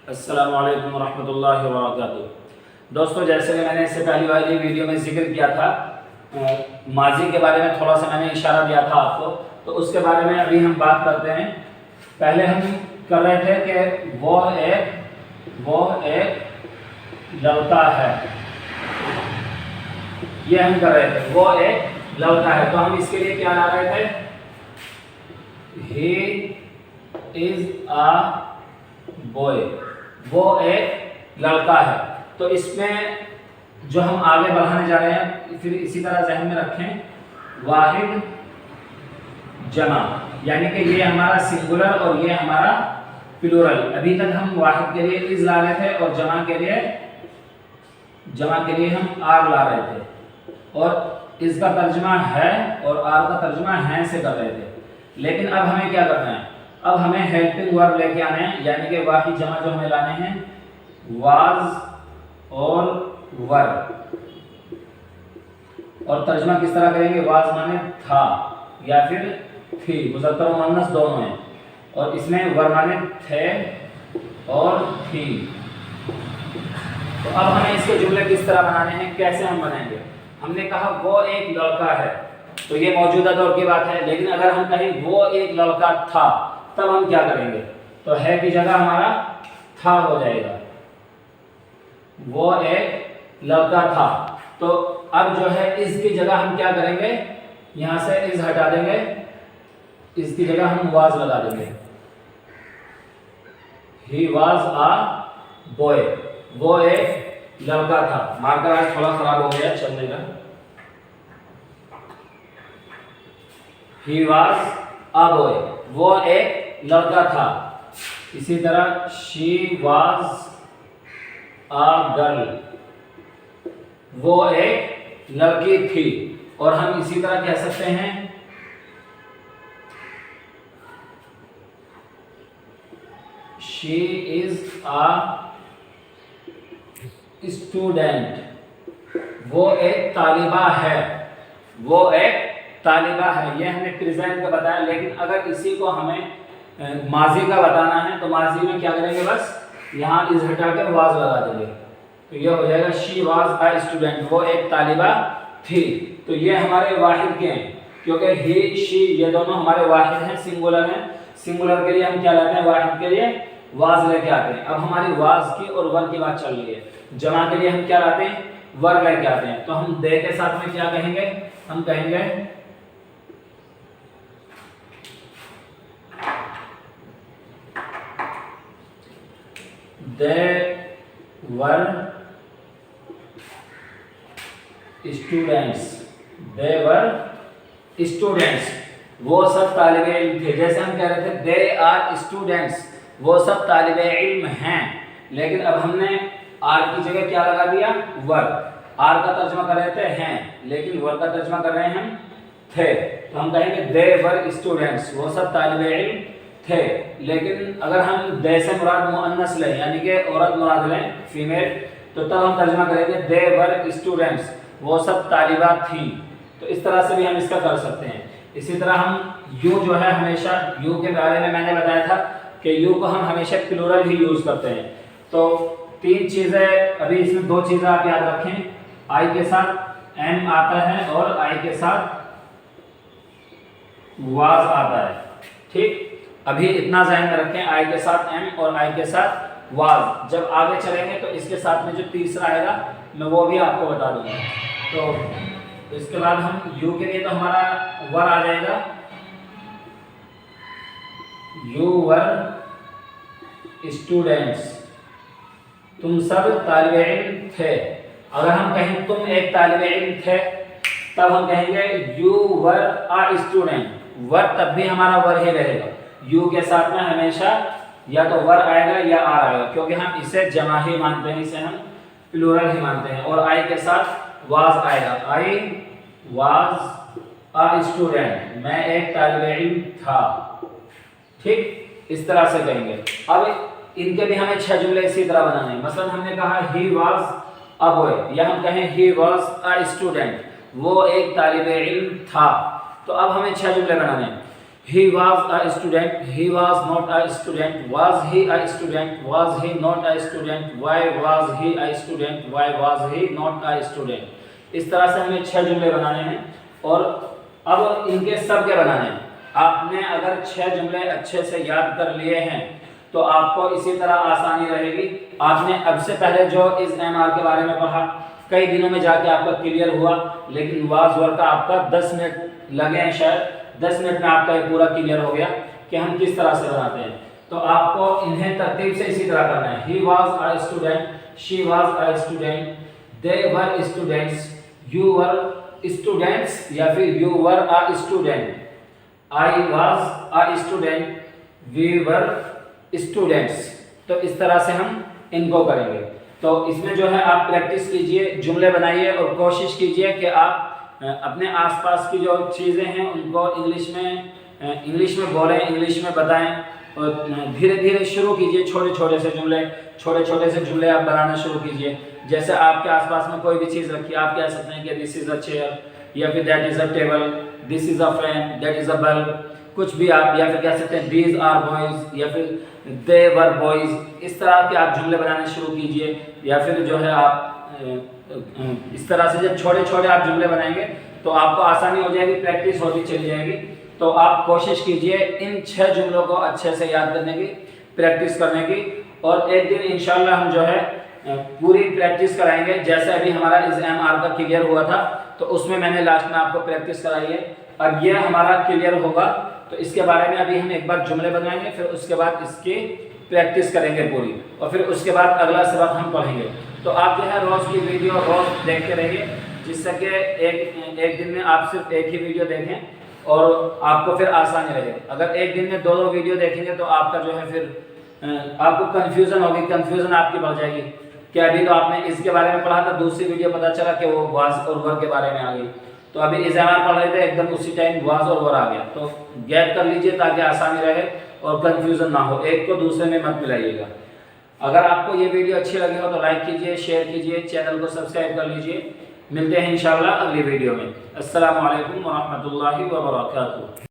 अस्सलामु अलैकुम वरहमतुल्लाहि वबरकातुहू। दोस्तों, जैसे कि मैंने इससे पहली वाली वीडियो में जिक्र किया था, माजी के बारे में थोड़ा सा मैंने इशारा दिया था आपको, तो उसके बारे में अभी हम बात करते हैं। पहले हम कर रहे थे कि वो एक लड़का है, ये हम कर रहे थे, वो एक लड़का है। तो हम इसके लिए क्या ला रहे थे, ही इज अ बॉय, वो एक लड़का है। तो इसमें जो हम आगे बढ़ाने जा रहे हैं, फिर इसी तरह ज़हन में रखें, वाहिद जमा, यानी कि ये हमारा सिंगुलर और ये हमारा प्लूरल। अभी तक हम वाहिद के लिए इज ला रहे थे और जमा के लिए हम आर ला रहे थे, और इस का तर्जमा है और आर का तर्जमा हैं से कर रहे थे। लेकिन अब हमें क्या करना है, अब हमें हेल्पिंग वर्ब लेके आने हैं, यानी कि वाहिद जमा जो हमें लाने हैं, वाज और वर। और तर्जमा किस तरह करेंगे, वाज माने था या फिर थी, मुज़क्कर और मुअन्नस दोनों हैं, और इसमें वर माने थे और थी। तो अब हमें इसके जुमले किस तरह बनाने हैं, कैसे हम बनाएंगे। हमने कहा वो एक लड़का है, तो ये मौजूदा दौर की बात है। लेकिन अगर हम कहें वो एक लड़का था, तब हम क्या करेंगे, तो है की जगह हमारा था हो जाएगा, वो एक लड़का था। तो अब जो है इसकी जगह हम क्या करेंगे, यहां से इस हटा देंगे, इसकी जगह हम वाज लगा देंगे। ही वाज अ बॉय, वो एक लड़का था। मार्कर आज थोड़ा खराब हो गया चलने का। ही वाज अ बॉय, वो एक लड़का था। इसी तरह शी वाज अ गर्ल, वो एक लड़की थी। और हम इसी तरह कह सकते हैं, शी इज अ स्टूडेंट, वो एक तालिबा है, वो एक तालिबा है। ये हमने प्रेजेंट का बताया। लेकिन अगर इसी को हमें माजी का बताना है, तो माजी में क्या करेंगे, बस यहाँ इस हटा के वाज लगा देंगे। तो ये हो जाएगा शी वाज अ स्टूडेंट, वो एक तालिबा थी। तो ये हमारे वाहिद के हैं, क्योंकि ही शी ये दोनों हमारे वाहिद हैं, सिंगुलर हैं। सिंगुलर के लिए हम क्या लाते हैं, वाहिद के लिए वाज लेके आते हैं। अब हमारी वाज की और वर की बात चल रही है। जमा के लिए हम क्या लाते हैं, वर लेके आते हैं। तो हम दे के साथ में क्या कहेंगे, हम कहेंगे दे were students, they were students, वो सब तालिबे इल्म थे। जैसे हम कह रहे थे दे आर स्टूडेंट्स, वो सब तालिबे इल्म हैं। लेकिन अब हमने आर की जगह क्या लगा दिया, वर। आर का तर्जमा कर रहे थे हैं, लेकिन वर का तर्जमा कर रहे हैं हम थे। तो हम कहेंगे दे वर स्टूडेंट्स, वो सब तालिबे इल्म थे। लेकिन अगर हम दे से मुराद मुअन्नस लें, यानी कि औरत मुराद लें, फीमेल, तो तब हम तर्जमा करेंगे दे वर स्टूडेंट्स, वो सब तालिबा थी। तो इस तरह से भी हम इसका कर सकते हैं। इसी तरह हम यू जो है, हमेशा यू के बारे में मैंने बताया था कि यू को हम हमेशा प्लूरल ही यूज करते हैं। तो तीन चीजें, अभी इसमें दो चीजें आप याद रखें, आई के साथ एम आता है और आई के साथ वाज आता है। ठीक, अभी इतना ज़हन में रखें, आई के साथ एम और आई के साथ वाज। जब आगे चलेंगे तो इसके साथ में जो तीसरा आएगा, मैं वो भी आपको बता दूंगा। तो इसके बाद हम यू के लिए तो हमारा वर आ जाएगा, यू वर स्टूडेंट्स, तुम सब तालिबे इल्म थे। अगर हम कहें तुम एक तालिबे इल्म थे, तब हम कहेंगे यू वर अ स्टूडेंट। वर तब भी हमारा वर ही रहेगा, यू के साथ में हमेशा या तो वर आएगा या आर आएगा, क्योंकि हम इसे जमा ही मानते हैं, इसे हम प्लूरल ही मानते हैं। और आई के साथ वाज आएगा, आई वाज अ स्टूडेंट, मैं एक तालिबे इल्म था। ठीक, इस तरह से कहेंगे। अब इनके भी हमें 6 जुमले इसी तरह बनाने हैं। मसलन हमने कहा ही वाज अ बॉय, या हम कहें ही वाज अ स्टूडेंट, वो एक तालिबे इल्म था। तो अब हमें 6 जुमले बनाने हैं। he was a student, he was not a student, was he a student, was he not a student, why was he a student, why was he not a student। इस तरह से हमें 6 जुमले बनाने हैं और अब इनके सब के बनाने हैं। आपने अगर 6 जुमले अच्छे से याद कर लिए हैं तो आपको इसी तरह आसानी रहेगी। आपने अब से पहले जो इस एमआर के बारे में पढ़ा, कई दिनों में जाके आपका क्लियर हुआ, लेकिन वाज वर का आपका 10 मिनट लगे हैं, शायद 10 मिनट में आपका ये पूरा क्लियर हो गया कि हम किस तरह से बनाते हैं। तो आपको इन्हें तरतीब से इसी तरह करना है। He was a student, she was a student, they were students, you were students या फिर you were a student, I was a student, we were students. तो इस तरह से हम इनको करेंगे। तो इसमें जो है आप प्रैक्टिस कीजिए, जुमले बनाइए और कोशिश कीजिए कि आप अपने आसपास की जो चीज़ें हैं उनको इंग्लिश में बोलें, इंग्लिश में बताएं और धीरे धीरे शुरू कीजिए। छोटे छोटे से जुमले आप बनाना शुरू कीजिए। जैसे आपके आसपास में कोई भी चीज़ रखी, आप कह सकते हैं कि दिस इज़ अ चेयर या फिर that is a table, this is a fan, that is a bulb, कुछ भी आप, या फिर कह सकते हैं दीज आर बॉयज़ या फिर दे वर बॉयज़। इस तरह के आप जुमले बनाने शुरू कीजिए। या फिर जो है आप इस तरह से जब छोटे छोटे आप जुमले बनाएंगे तो आपको आसानी हो जाएगी, प्रैक्टिस होती चली जाएगी। तो आप कोशिश कीजिए इन 6 जुमलों को अच्छे से याद करने की, प्रैक्टिस करने की, और एक दिन इंशाल्लाह हम जो है पूरी प्रैक्टिस कराएंगे। जैसे अभी हमारा इस एमआर का क्लियर हुआ था तो उसमें मैंने लास्ट में आपको प्रैक्टिस कराई है। अब ये हमारा क्लियर होगा तो इसके बारे में अभी हम एक बार जुमले बनाएंगे, फिर उसके बाद इसकी प्रैक्टिस करेंगे पूरी, और फिर उसके बाद अगला सबक हम पढ़ेंगे। तो आप जो है रोज़ की वीडियो रोज़ देखते रहिए, जिससे कि एक दिन में आप सिर्फ एक ही वीडियो देखें और आपको फिर आसानी रहे। अगर एक दिन में 2 वीडियो देखेंगे तो आपका जो है फिर आपको कन्फ्यूज़न होगी, कन्फ्यूज़न आपकी बढ़ जाएगी कि अभी तो आपने इसके बारे में पढ़ा था, दूसरी वीडियो पता चला कि वो वाज और वर के बारे में आ गई। तो अभी इस पढ़ रहे थे, एकदम उसी टाइम वाज और वर आ गया। तो गैप कर लीजिए ताकि आसानी रहे और कन्फ्यूज़न ना हो, एक को दूसरे में मत मिलाइएगा। अगर आपको ये वीडियो अच्छी लगी हो तो लाइक कीजिए, शेयर कीजिए, चैनल को सब्सक्राइब कर लीजिए। मिलते हैं इंशाल्लाह अगली वीडियो में। अस्सलामु अलैकुम व रहमतुल्लाहि व बरकातुहू।